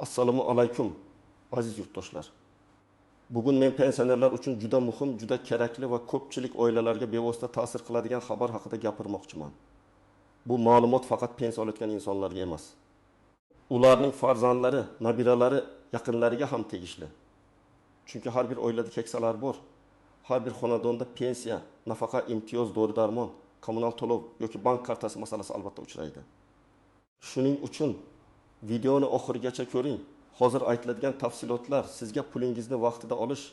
Assalomu alaykum aziz yurtdoshlar. Bugun men pensionerlar uchun juda muhim, juda kerakli va ko'pchilik oilalarga bevosita ta'sir qiladigan xabar haqida gapirmoqchiman. Bu ma'lumot faqat pensiya olayotgan insonlarga emas. Ularning farzandlari, nabiralari, yaqinlariga ham tegishli. Chunki har bir oilada keksalar bor. Har bir xonadonda pensiya, nafaqa, imtiyoz, dori-darmon, kommunal to'lov yoki bank kartasi masalasi albatta uchraydi. Shuning uchun videoni oxirigacha ko'ring. Hozir aytiladigan tafsilotlar sizga pulingizni vaqtida olish,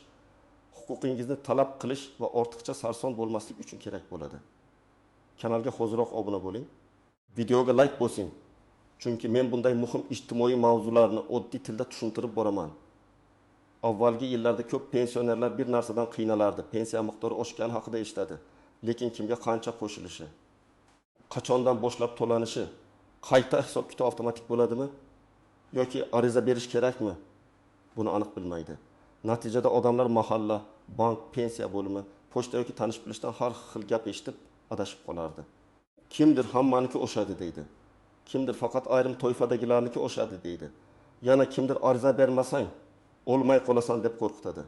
huquqingizni talab qilish va ortiqcha sarson bo'lmaslik uchun kerak bo'ladi. Kanalga hoziroq obuna bo'ling. Videoga like bosing. Chunki men bunday muhim ijtimoiy mavzularni oddiy tilda tushuntirib boraman. Avvalgi yillarda ko'p pensionerlar bir narsadan qiynalardi. Pensiya miqdori oshgani haqida eshitadi. Lekin kimga qancha qo'shilishi, qachondan boshlab to'lanishi, qayta hisob-kitob avtomatik bo'ladimi yoki ariza berish kerakmi? Buni aniq bilmaydi. Natijada odamlar mahalla, bank, pensiya bo'limi, pochta yoki tanish-bilishdan har xil gap eshitib adashib qolardi. Kimdir hammaniki o'shadi deydi. Kimdir faqat ayrim toifadagilarniki o'shadi deydi. Yana kimdir ariza bermasang olmay qolasan deb qo'rqitadi.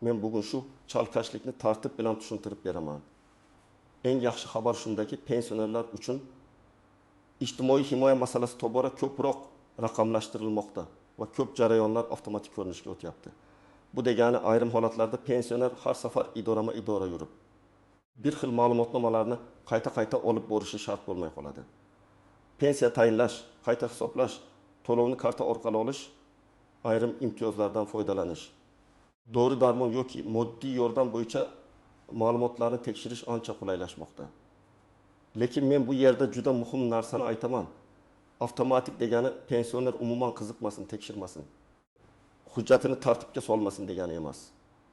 Men bugun shu chalkashlikni tartib bilan tushuntirib beraman. Eng yaxshi xabar shundaki, pensionerlar uchun ijtimoiy himoya masalasi tobora ko'proq raqamlashtirilmoqda va ko'p jarayonlar avtomatik ko'rinishga o'tyapti. Bu degani ayrim holatlarda pensioner har safar idora yurib, bir xil ma'lumotnomalarni qayta olib borishi shart bo'lmay qoladi. Pensiya tayinlash, qayta hisoblash, to'lovni karta orqali olish, ayrim imtiyozlardan foydalanish, dori-darmon yoki moddiy yordam bo'yicha ma'lumotlarni tekshirish ancha qulaylashmoqda. Lekin men bu yerda juda muhim narsani aytaman. Avtomatik degani pensioner umuman qiziqmasin, tekshirmasin. Hujjatini tartibga solmasin degani emas.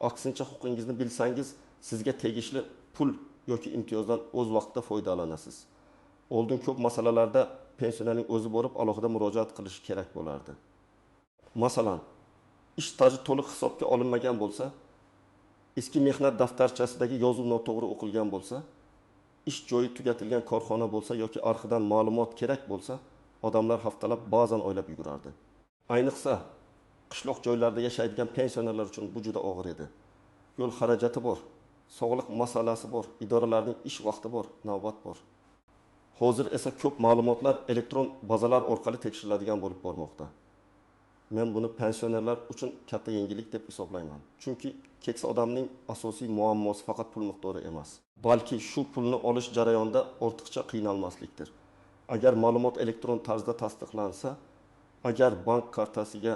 Aksincha huquqingizni bilsangiz, sizga tegishli pul yoki imtiyozdan o'z vaqtida foydalanasiz. Oldin ko'p masalalarda pensionerning o'zi borib alohida murojaat qilishi kerak bo'lardi. Masalan, ish staji to'liq hisobga olinmagan bo'lsa, eski mehnat daftarchasidagi yozuv noto'g'ri o'qilgan bo'lsa, ish joyi tugatilgan korxona bo'lsa yoki arxidan ma'lumot kerak bo'lsa, odamlar haftalab, ba'zan oylab yugurardi. Ayniqsa, qishloq joylarda yashaydigan pensionerlar uchun bu juda og'ir edi. Yo'l xarajati bor, sog'liq masalasi bor, idoralarning ish vaqti bor, navbat bor. Hozir esa ko'p ma'lumotlar elektron bazalar orqali tekshiriladigan bo'lib bormoqda. Men buni pensionerlar uchun katta yengillik deb hisoblayman. Chunki keksa odamning asosiy muammosi faqat pul miqdori emas, balki shu pulni olish jarayonida ortiqcha qiynalmaslikdir. Agar ma'lumot elektron tarzda tasdiqlansa, agar bank kartasiga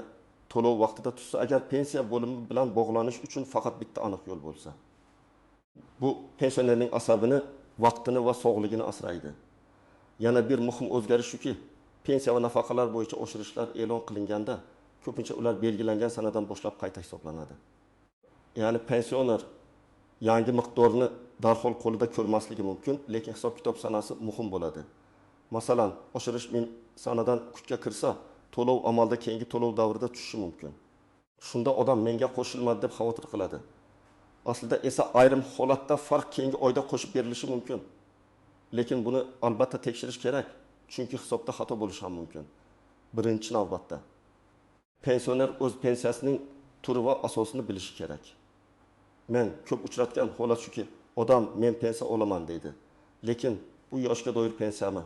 to'lov vaqtida tushsa, agar pensiya bo'limi bilan bog'lanish uchun faqat bitta aniq yo'l bo'lsa, bu pensionerning asabini, vaqtini va sog'ligini asraydi. Yana bir muhim o'zgarish shuki, pensiya va nafaqalar bo'yicha oshirishlar e'lon qilinganda, ko'pincha ular belgilangan sanadan boshlab qayta hisoblanadi. Ya'ni pensioner yangi miqdorni darhol qo'lida ko'rmasligi mumkin, lekin hisob-kitob sanasi muhim bo'ladi. Masalan, oshirish sanadan kuchga kirsa, to'lov amalda keyingi to'lov davrida tushishi mumkin. Shunda odam menga qo'shilmadi deb xavotir qiladi. Aslida esa ayrim holatda farq keyingi oyda qo'shib berilishi mumkin. Lekin buni albatta tekshirish kerak, chunki hisobda xato bo'lishi ham mumkin. Birinchi navbatda pensioner o'z pensiyasining turi va asosini bilishi kerak. Men ko'p uchratgan holat shuki, odam men pensiya olaman deydi. Lekin bu yoshga doir pensiyami,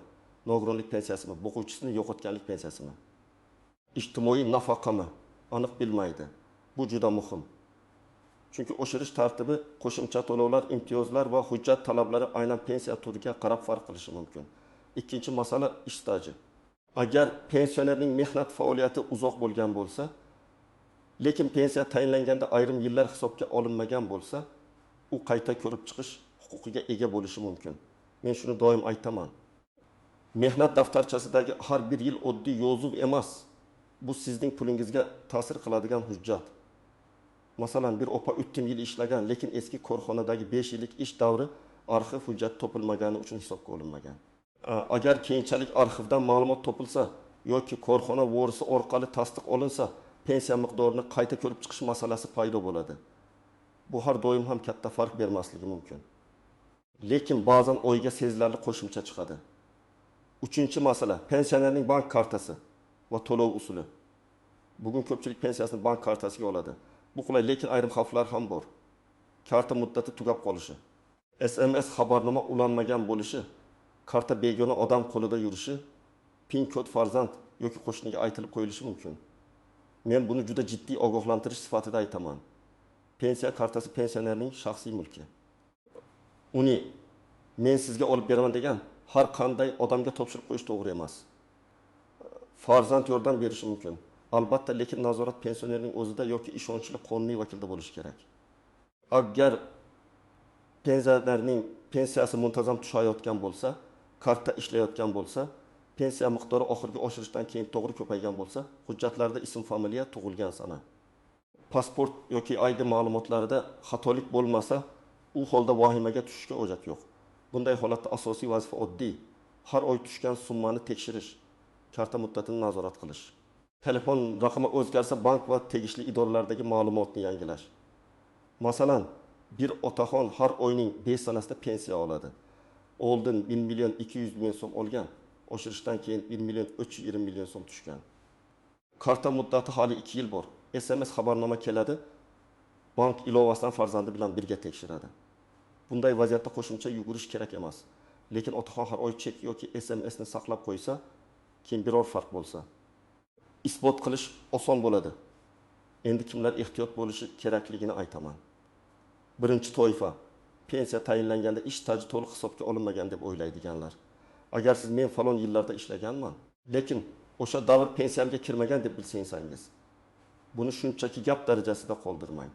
nogironlik pensiyasimi, boquvchisini yo'qotganlik pensiyasimi, ijtimoiy nafaqami aniq bilmaydi. Bu juda muhim. Chunki oshirish tartibi, qo'shimcha to'lovlar, imtiyozlar va hujjat talablari aynan pensiya turiga qarab farq qilishi mumkin. Ikkinchi masala ish staji. Agar pensionerning mehnat faoliyati uzoq bo'lgan bo'lsa, lekin pensiya tayinlanganda ayrim yillar hisobga olinmagan bo'lsa, u qayta ko'rib chiqish huquqiga ega bo'lishi mumkin. Men shuni doim aytaman. Mehnat daftarchasidagi har bir yil oddiy yozuv emas. Bu sizning pulingizga ta'sir qiladigan hujjat. Masalan, bir opa 3 yil ishlagan, lekin eski korxonadagi 5 yillik ish davri arxiv hujjat topilmagani uchun hisobga olinmagan. Agar keyinchalik arxivdan ma'lumot topilsa yoki korxona vorisi orqali tasdiq olinsa, pensiya miqdorini qayta ko'rib chiqish masalasi paydo bo'ladi. Bu har doim ham katta farq bermasligi mumkin. Lekin ba'zan o'yga sezilarli qo'shimcha chiqadi. Uchinchi masala, pensionerning bank kartasi va to'lov usuli. Bugun ko'pchilik pensiyasini bank kartasiga oladi. Bu qulay, lekin ayrim xavflar ham bor. Karta muddati tugab qolishi, SMS xabarnoma ulanmagan bo'lishi, karta begona odam qo'lida yurishi, pin kod farzand yoki qo'shniga aytilib qo'yilishi mumkin. Men buni juda jiddiy ogohlantirish sifatida aytaman. Pensiya kartasi pensionerning shaxsiy mulki. Uni men sizga olib beraman degan har qanday odamga topshirib qo'yish to'g'ri emas. Farzand yordam berishi mumkin. Albatta, lekin nazorat pensionerning o'zida yoki ishonchli qonuniy vakilda bo'lishi kerak. Agar pensionerning pensiyasi muntazam tushayotgan bo'lsa, karta ishlayotgan bo'lsa, pensiya miqdori oxirgi oshirishdan keyin to'g'ri ko'paygan bo'lsa, hujjatlarda ism, familiya, tug'ilgan sana, pasport yoki ID ma'lumotlarida xatolik bo'lmasa, u holda vahimaga tushishga hojat yo'q. Bunday holatda asosiy vazifa oddiy: har oy tushgan summani tekshirish, karta muddatini nazorat qilish. Telefon raqami o'zgarsa, bank va tegishli idoralardagi ma'lumotni yangilash. Masalan, bir otaxon har oyning 5 sanasida pensiya oladi. Oldin 1 million 200 ming so'm olgan, oshirishdan keyin 1 million 320 million so'm tushgan. Karta muddati hali 2 yil bor. SMS xabarnoma keladi, bank ilovasidan farzandi bilan birga tekshiradi. Bunday vaziyatda qo'shimcha yugurish kerak emas. Lekin otaxon har oy chek yoki SMSni saqlab qo'ysa, keyin biror farq bo'lsa, isbot qilish oson bo'ladi. Endi kimlar ehtiyot bo'lishi kerakligini aytaman. Birinchi toifa: pensiya tayinlanganda ish staji to'liq hisobga olinmagan deb o'ylaydiganlar. Agar siz men falon yillarda ishlaganman, lekin o'sha davr pensiyamga kirmagan deb bilsangiz, buni shunchaki gap darajasida qoldirmang.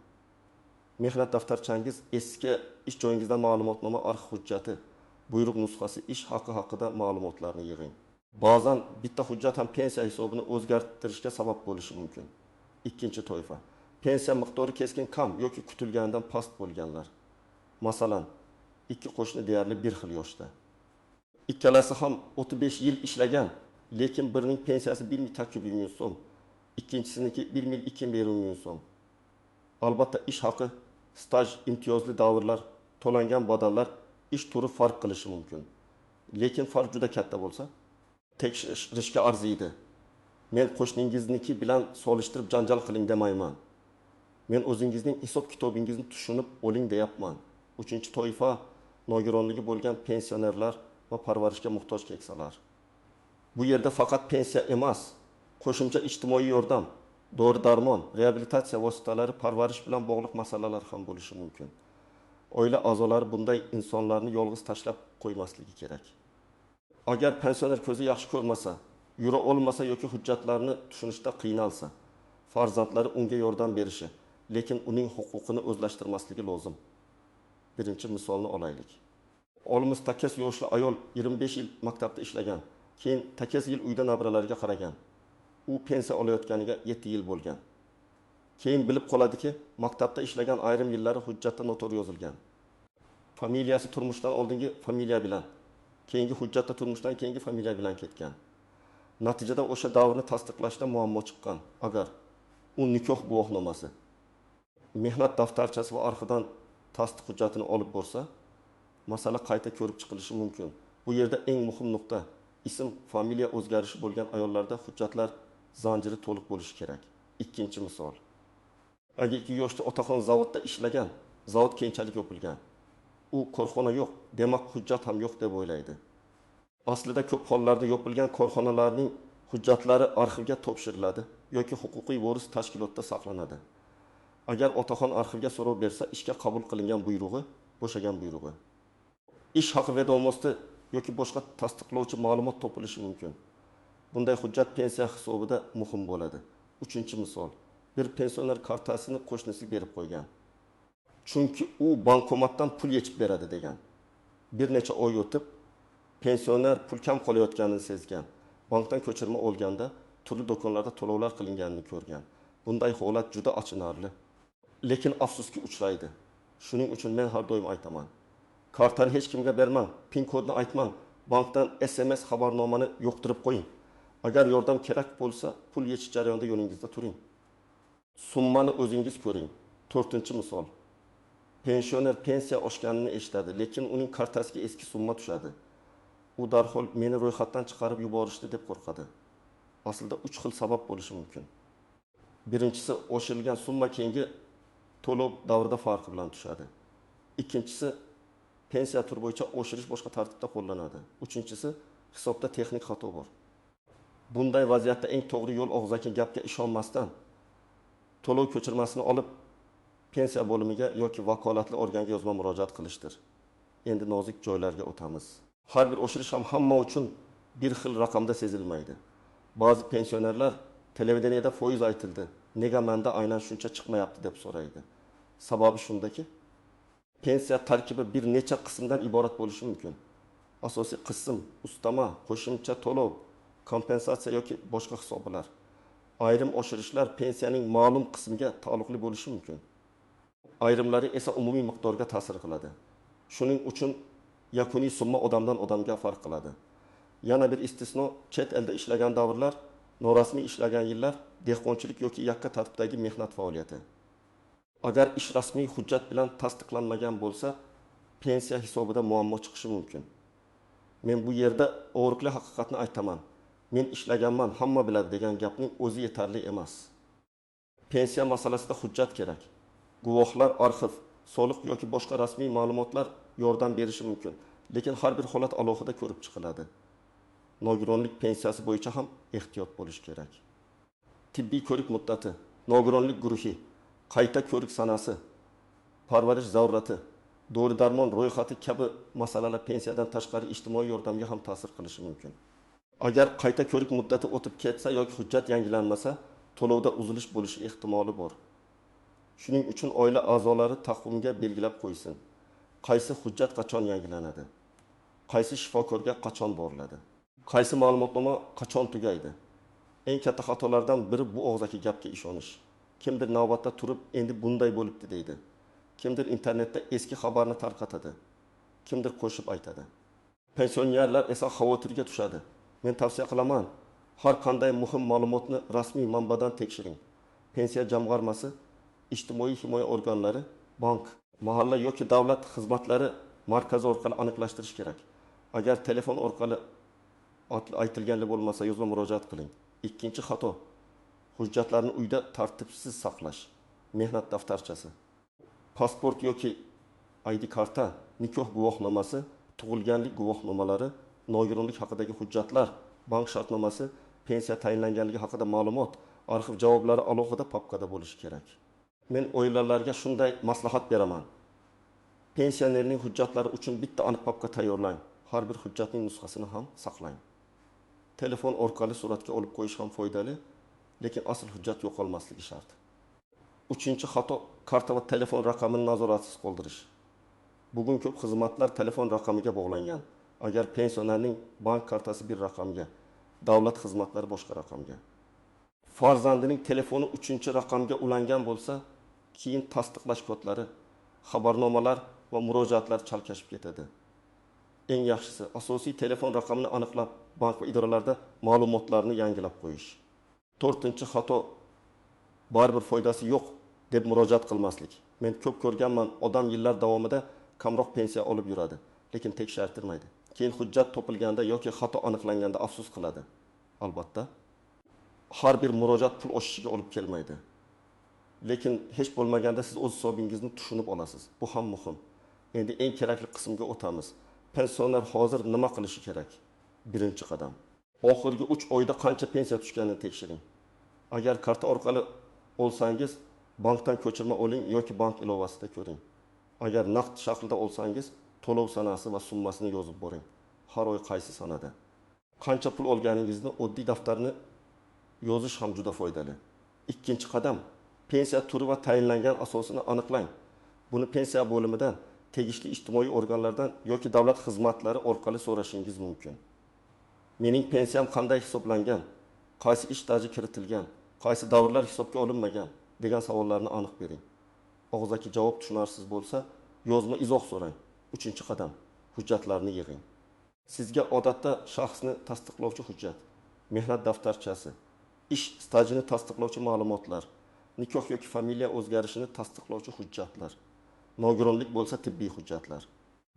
Mehnat daftarchangiz, eski ish joyingizdan ma'lumotnoma, arxiv hujjati, buyruq nusxasi, ish haqi haqida ma'lumotlarni yig'ing. Ba'zan bitta hujjat ham pensiya hisobini o'zgartirishga sabab bo'lishi mumkin. Ikkinchi toifa: pensiya miqdori keskin kam yoki kutilganidan past bo'lganlar. Masalan, ikki qo'shni deyarli bir xil yoshda. Ikkalasi ham 35 yil ishlagan, lekin birining pensiyasi 1,2 million so'm, ikkinchisiniki 1,2 million so'm. Albatta, ish haqi, staj, imtiyozli davrlar, to'langan badallar, ish turi farq qilishi mumkin. Lekin farq juda katta bo'lsa, tekshirishga arziydi. Men qo'shningizniki bilan solishtirib janjal qiling demayman. Men o'zingizning hisob kitobingizni tushunib oling deyapman. Uchinchi toifa: nogironligi bo'lgan pensionerlar va parvarishga muhtoj keksalar. Bu yerda faqat pensiya emas, qo'shimcha ijtimoiy yordam, dori-darmon, reabilitatsiya vositalari, parvarish bilan bog'liq masalalar ham bo'lishi mumkin. Oila a'zolari bunday insonlarni yolg'iz tashlab qo'ymasligi kerak. Agar pensioner ko'zi yaxshi ko'rmasa, yura olmasa yoki hujjatlarni tushunishda qiynalsa, farzandlari unga yordam berishi, lekin uning huquqini o'zlashtirmasligi lozim. Birinchi misolni olaylik. Olimimiz takas yoshli ayol 25 yil maktabda ishlagan, keyin takas yil uyda nabiralariga qaragan. U pensiya olayotganiga 7 yil bo'lgan. Keyin bilib qoladiki, maktabda ishlagan ayrim yillari hujjatda noto'g'ri yozilgan. Familiyasi turmushdan oldingi familiya bilan, keyingi hujjatda turmushdan keyingi familiya bilan ketgan. Natijada o'sha davrni tasdiqlashda muammo chiqqan. Agar u nikoh guvohnomasi, mehnat daftarchasi va arxidan tasdiq hujjatini olib borsa, masala qayta ko'rib chiqilishi mumkin. Bu yerda eng muhim nuqta: ism, familiya o'zgarishi bo'lgan ayollarda hujjatlar zanjiri to'liq bo'lishi kerak. Ikkinchi misol: 2 yoshli otaxon zavodda ishlagan, zavod keyinchalik yopilgan. U korxona yo'q, demak hujjat ham yo'q deb o'ylaydi. Aslida ko'p hollarda yopilgan korxonalarning hujjatlari arxivga topshiriladi yoki huquqiy voris tashkilotda saqlanadi. Agar otaxon arxivga so'rov bersa, ishga qabul qilingan buyrug'i, bo'shagan buyrug'i, ish haqi vedomosti yoki boshqa tasdiqlovchi ma'lumot topilishi mumkin. Bunday hujjat pensiya hisobida muhim bo'ladi. Uchinchi misol: bir pensioner kartasini qo'shnisiga berib qo'ygan. Chunki u bankomatdan pul yechib beradi degan. Bir necha oy o'tib, pensioner pul kam qolayotganini sezgan. Bankdan ko'chirma olganda turli do'konlarda to'lovlar qilinganini ko'rgan. Bunday holat juda achinarli, lekin afsuski uchraydi. Shuning uchun men har doim aytaman: kartani hech kimga bermang, pin kodni aytmang, bankdan SMS xabarnomani yo'qtirib qo'ying. Agar yordam kerak bo'lsa, pul yechish jarayonida yo'lingizda turing. Summani o'zingiz ko'ring. 4-misol: pensioner pensiya oshganini eshitadi, lekin uning kartasiga eski summa tushadi. U darhol meni ro'yxatdan chiqarib yuborishdi deb qo'rqadi. Aslida 3 xil sabab bo'lishi mumkin. Birinchisi oshirilgan summa keyingi to'lov davrida farqi bilan tushadi. Ikkinchisi pensiya turi bo'yicha oshirish boshqa tartibda qo'llanadi. Uchinchisi hisobda texnik xato bor. Bunday vaziyatda eng to'g'ri yo'l og'zaki gapga ishonmasdan to'lov ko'chirmasini olib pensiya bo'limiga yoki vakolatli organga yozma murojaat qilishdir. Endi nozik joylarga o'tamiz. Har bir oshirish ham hamma uchun bir xil raqamda sezilmaydi. Ba'zi pensionerlar televideniyada foiz aytildi, nega menda aynan shuncha chiqmayapti deb so'raydi. Sababi shundaki, pensiya tarkibi bir necha qismdan iborat bo'lishi mumkin. Asosiy qism ustama, qo'shimcha to'lov, kompensatsiya yoki boshqa hisoblar. Ayrim oshirishlar pensiyaning ma'lum qismiga taalluqli bo'lishi mumkin. Ayrimlari esa umumiy miqdorga ta'sir qiladi. Shuning uchun yakuniy summa odamdan odamga farq qiladi. Yana bir istisno chet elda ishlagan davrlar, norasmiy ishlagan yillar, dehqonchilik yoki yakka tartibdagi mehnat faoliyati. Agar ish rasmiy hujjat bilan tasdiqlanmagan bo'lsa, pensiya hisobida muammo chiqishi mumkin. Men bu yerda o'g'riqli haqiqatni aytaman. Men ishlaganman, hamma biladi degan gapning o'zi yetarli emas. Pensiya masalasida hujjat kerak. Guvohlar, arxiv, soliq yoki boshqa rasmiy ma'lumotlar yordam berishi mumkin, lekin har bir holat alohida ko'rib chiqiladi. Nogironlik pensiyasi bo'yicha ham ehtiyot bo'lish kerak. Tibbiy ko'rik muddati, nogironlik guruhi, qayta ko'rik sanasi, parvarish zarurati, dori-darmon ro'yxati kabi masalalar pensiyadan tashqari ijtimoiy yordamga ham ta'sir qilishi mumkin. Agar qayta ko'rik muddati o'tib ketsa yoki hujjat yangilanmasa, to'lovda uzilish bo'lishi ehtimoli bor. Shuning uchun oila a'zolari taqvimga belgilab qo'ysin. Qaysi hujjat qachon yangilanadi? Qaysi shifokorga qachon boriladi? Qaysi ma'lumotnoma qachon tugaydi? Eng katta xatolardan biri bu og'zaki gapga ishonish. Kimdir navbatda turib, endi bunday bo'libdi deydi. Kimdir internetda eski xabarni tarqatadi. Kimdir qo'shib aytadi. Pensionerlar esa xavotirga tushadi. Men tavsiya qilaman, har qanday muhim ma'lumotni rasmiy manbadan tekshiring. Pensiya jamg'armasi, ijtimoiy himoya organlari, bank, mahalla yoki davlat xizmatlari markazi orqali aniqlashtirish kerak. Agar telefon orqali aytilganlik bo'lmasa, yozma murojaat qiling. Ikkinchi xato: hujjatlarni uyda tartibsiz saqlash. Mehnat daftarchasi, pasport yoki ID karta, nikoh guvohnomasi, tug'ilganlik guvohnomalari, nogironlik haqidagi hujjatlar, bank shartnomasi, pensiya tayinlanganligi haqida ma'lumot, arxiv javoblari alohida papkada bo'lishi kerak. Men oilalarga shunday maslahat beraman. Pensionerning hujjatlari uchun bitta aniq papka tayyorlang. Har bir hujjatning nusxasini ham saqlang. Telefon orqali suratga olib qo'yish ham foydali, lekin asl hujjat yo'qolmasligi shart. Uchinchi xato: karta va telefon raqamini nazoratsiz qoldirish. Bugun ko'p xizmatlar telefon raqamiga bog'langan. Agar pensionerning bank kartasi bir raqamga, davlat xizmatlari boshqa raqamga, farzandining telefoni 3-raqamga ulangan bo'lsa, keyin tasdiqlash kodlari, xabarnomalar va murojaatlar chalkashib ketadi. Eng yaxshisi asosiy telefon raqamini aniqlab, bank va idoralarda ma'lumotlarni yangilab qo'yish. 4-xato: baribir foydasi yo'q deb murojaat qilmaslik. Men ko'p ko'rganman, odam yillar davomida kamroq pensiya olib yuradi, lekin tekshirilmaydi. Keyin hujjat topilganda yoki xato aniqlanganda afsus qiladi. Albatta, har bir murojaat pul oshishiga olib kelmaydi. Lekin hech bo'lmaganda siz o'z hisobingizni tushunib olasiz. Bu ham muhim. Endi eng kerakli qismga o'tamiz. Pensioner hozir nima qilishi kerak? Birinchi qadam: oxirgi 3 oyda qancha pensiya tushganini tekshiring. Agar karta orqali olsangiz, bankdan ko'chirma oling yoki bank ilovasida ko'ring. Agar naqd shaklda olsangiz, to'lov sanasi va summasini yozib boring. Har oy qaysi sanada, qancha pul olganingizni oddiy daftarni yozish ham juda foydali. Ikkinchi qadam: pensiya turi va tayinlangan asosini aniqlang. Buni pensiya bo'limidan, tegishli ijtimoiy organlardan yoki davlat xizmatlari orqali so'rashingiz mumkin. Mening pensiyam qanday hisoblangan? Qaysi ish staji kiritilgan? Qaysi davrlar hisobga olinmagan? degan savollarni aniq bering. Og'zaki javob tushunarsiz bo'lsa, yozma izoh so'rang. 3-qadam: hujjatlarni yig'ing. Sizga odatda shaxsni tasdiqlovchi hujjat, mehnat daftarchasi, ish stajini tasdiqlovchi ma'lumotlar, nikoh yoki familiya o'zgarishini tasdiqlovchi hujjatlar, nogironlik bo'lsa tibbiy hujjatlar,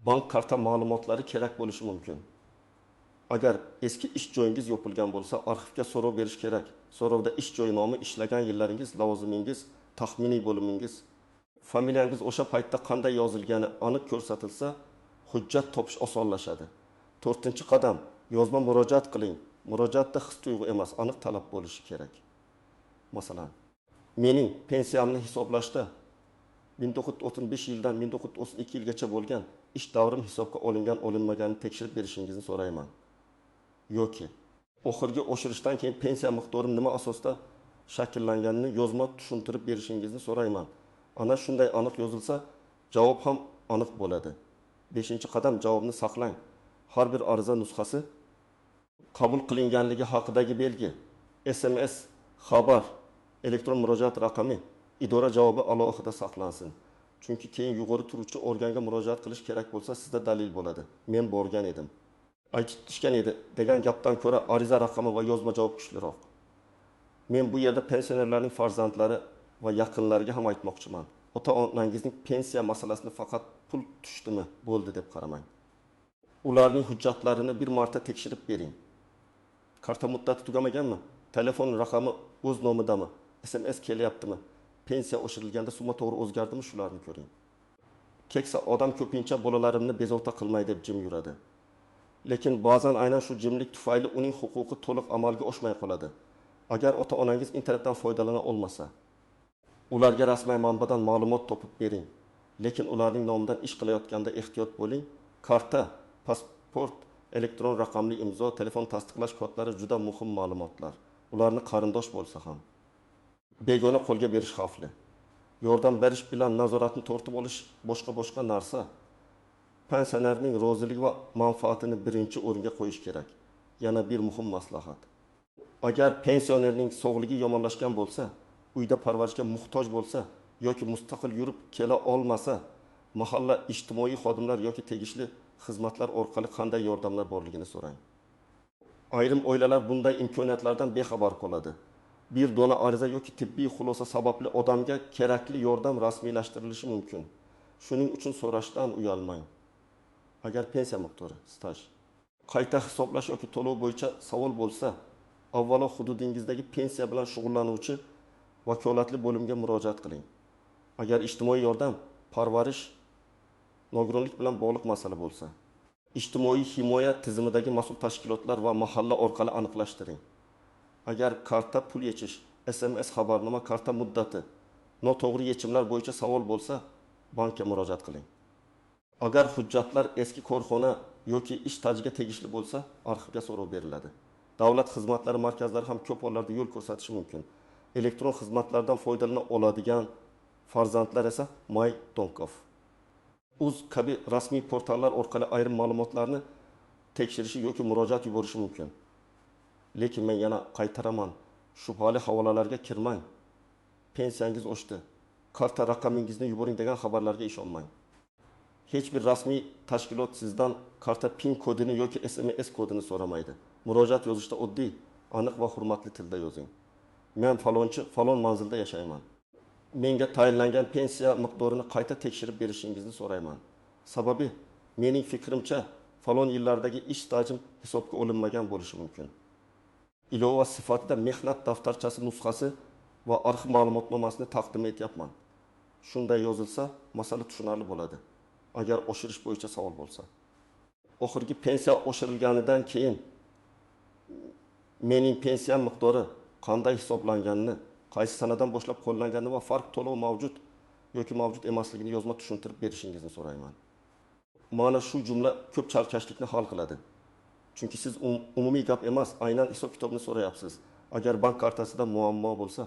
bank karta ma'lumotlari kerak bo'lishi mumkin. Agar eski ish joyingiz yopilgan bo'lsa, arxivga so'rov berish kerak. So'rovda ish joyi nomi, ishlagan yillaringiz, lavozimingiz, taxminiy bo'limingiz, familiyangiz o'sha paytda qanday yozilgani aniq ko'rsatilsa, hujjat topish osonlashadi. 4-qadam, yozma murojaat qiling. Murojaatda his-tuyg'u emas, aniq talab bo'lishi kerak. Masalan, mening pensiyamni hisoblashda 1935 yildan 1932 yilgacha bo'lgan ish davrim hisobga olinmaganini tekshirib berishingizni so'rayman. Yoki oxirgi oshirishdan keyin pensiya miqdorim nima asosda shakllanganini yozma tushuntirib berishingizni so'rayman. Ana shunday aniq yozilsa, javob ham aniq bo'ladi. 5-qadam, javobni saqlang. Har bir ariza nusxasi qabul qilinganligi haqidagi belgi, SMS, xabar, elektron murojaat raqami, idora javobi alohida saqlansin. Chunki keyin yuqori turuvchi organga murojaat qilish kerak bo'lsa, sizda dalil bo'ladi. Men borgan edim. Aytishgan edi degan gapdan ko'ra ariza raqami va yozma javob kuchliroq. Men bu yerda pensionerlarning farzandlari va yaqinlariga ham aytmoqchiman. Ota-onangizning pensiya masalasini faqat pul tushdimi bo'ldi deb qaramang. Ularning hujjatlarini bir marta tekshirib bering. Karta muddati tugamaganmi? Telefon raqami o'z nomidami? SMS kelyaptimi? Pensiya oshirilganda summa to'g'ri o'zgardimi, shularni ko'ring. Keksa odam ko'pincha bolalarimni bezovta qilmay deb jim yuradi. Lekin ba'zan aynan shu jimlik tufayli uning huquqi to'liq amalga oshmay qoladi. Agar ota-onangiz internetdan foydalana olmasa, ularga rasmiy manbadan ma'lumot topib bering. Lekin ularning nomidan ish qilayotganda ehtiyot bo'ling. Karta, pasport, elektron raqamli imzo, telefon tasdiqlash kodlari juda muhim ma'lumotlar. Ularni qarindosh bo'lsa ham begona qo'lga berish xavfli. Yordam berish bilan nazoratni tortib olish boshqa narsa. Pensionerning rozilik va manfaatini birinchi o'ringa qo'yish kerak. Yana bir muhim maslahat. Agar pensionerning sog'ligi yomonlashgan bo'lsa, uyda parvarishga muhtoj bo'lsa yoki mustaqil yurib kela olmasa, mahalla ijtimoiy xodimlar yoki tegishli xizmatlar orqali qanday yordamlar borligini so'rang. Ayrim oilalar bunday imkoniyatlardan bexabar qoladi. Bir dona ariza yoki tibbiy xulosa sababli odamga kerakli yordam rasmiylashtirilishi mumkin. Shuning uchun so'rashdan uyalmang. Agar pensiya miqdori, staj, qayta hisoblash yoki to'lov bo'yicha savol bo'lsa, avvalo hududingizdagi pensiya bilan shug'ullanuvchi vakolatli bo'limga murojaat qiling. Agar ijtimoiy yordam, parvarish, nogironlik bilan bog'liq masala bo'lsa, ijtimoiy himoya tizimidagi mas'ul tashkilotlar va mahalla orqali aniqlashtiring. Agar karta pul yechish, SMS xabarnoma, karta muddati, noto'g'ri yechimlar bo'yicha savol bo'lsa, bankka murojaat qiling. Agar hujjatlar eski korxona yoki ish stajiga tegishli bo'lsa, arxivga so'rov beriladi. Davlat xizmatlari markazlari ham ko'p hollarda yo'l ko'rsatishi mumkin. Elektron xizmatlardan foydalana oladigan farzandlar esa My.Donkov, Uz kabi rasmiy portallar orqali ayrim ma'lumotlarni tekshirishi yoki murojaat yuborishi mumkin. Lekin men yana qaytaraman, shubhali havolalarga kirmang. Pensiyangiz oshdi, karta raqamingizni yuboring degan xabarlarga ishonmang. Hech bir rasmiy tashkilot sizdan karta PIN kodini yoki SMS kodini so'ramaydi. Murojaat yozishda oddiy, aniq va hurmatli tilda yozing. Men falonchi, falon manzilda yashayman. Menga tayinlangan pensiya miqdorini qayta tekshirib berishingizni so'rayman. Sababi, mening fikrimcha, falon yillardagi ish stajim hisobga olinmagan bo'lishi mumkin. Ilova sifatida mehnat daftarchasi nusxasi va arxiv ma'lumotnomasini taqdim etyapman. Shunday yozilsa, masala tushunarli bo'ladi. Agar oshirish bo'yicha savol bo'lsa. Oxirgi pensiya oshirilganidan keyin mening pensiya miqdori qanday hisoblanganini, qaysi sanadan boshlab qo'llanganini va farq to'lov mavjud yoki mavjud emasligini yozma tushuntirib berishingizni so'rayman. Mana shu jumla ko'p chalkashlikni hal qiladi. Chunki siz umumiy gap emas, aynan hisob kitobni so'rayapsiz. Agar bank kartasida muammo bo'lsa,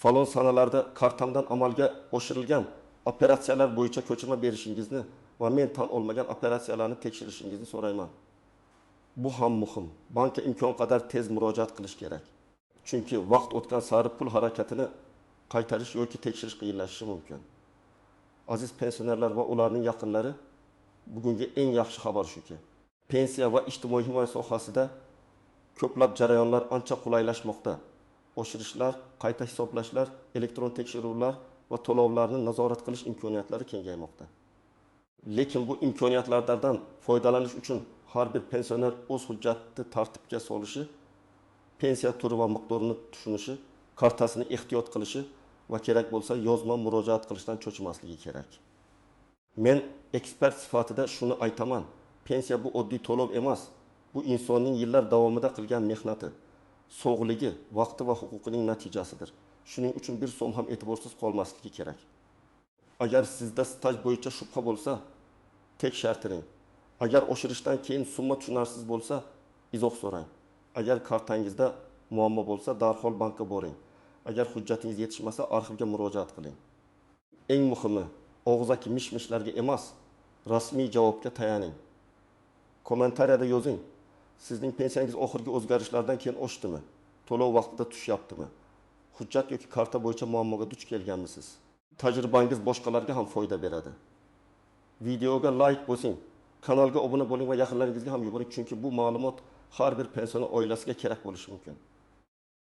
falon sanalarda kartamdan amalga oshirilgan operatsiyalar bo'yicha ko'chirma berishingizni va men tan olmagan operatsiyalarni tekshirishingizni so'rayman. Bu ham muhim. Bankka imkon qadar tez murojaat qilish kerak. Chunki vaqt o'tgan sari pul harakatini qaytarish yoki tekshirish qiyinlashishi mumkin. Aziz pensionerlar va ularning yaqinlari, bugungi eng yaxshi xabar shuki, pensiya va ijtimoiy himoya sohasida ko'plab jarayonlar ancha qulaylashmoqda. Oshirishlar, qayta hisoblashlar, elektron tekshiruvlar va to'lovlarni nazorat qilish imkoniyatlari kengaymoqda. Lekin bu imkoniyatlardan foydalanish uchun har bir pensioner o'z hujjatni tartibga solishi, pensiya turi va miqdorini tushunishi, kartasini ehtiyot qilishi va kerak bo'lsa yozma murojaat qilishdan cho'chimasligi kerak. Men ekspert sifatida shuni aytaman. Pensiya bu oddiy to'lov emas. Bu insonning yillar davomida qilgan mehnati, sog'ligi, vaqti va huquqining natijasidir. Shuning uchun bir so'm ham e'tiborsiz qolmasligi kerak. Agar sizda staj bo'yicha shubha bo'lsa, tekshiring. Agar oshirishdan keyin summa tushunarsiz bo'lsa, izoh so'rang. Agar kartangizda muammo bo'lsa, darhol bankka boring. Agar hujjatingiz yetishmasa, arxivga murojaat qiling. Eng muhimi, og'zaki mish-mishlarga emas, rasmiy javobga tayaning. Kommentariyada yozing. Sizning pensiyangiz oxirgi o'zgarishlardan keyin oshdimi? To'lov vaqtida tushyaptimi? Hujjat yoki karta bo'yicha muammoga duch kelganmisiz? Tajribangiz boshqalarga ham foyda beradi. Videoga like bosing, kanalga obuna bo'ling va yaqinlaringizga ham yuboring, chunki bu ma'lumot har bir pensioner oilasiga kerak bo'lishi mumkin.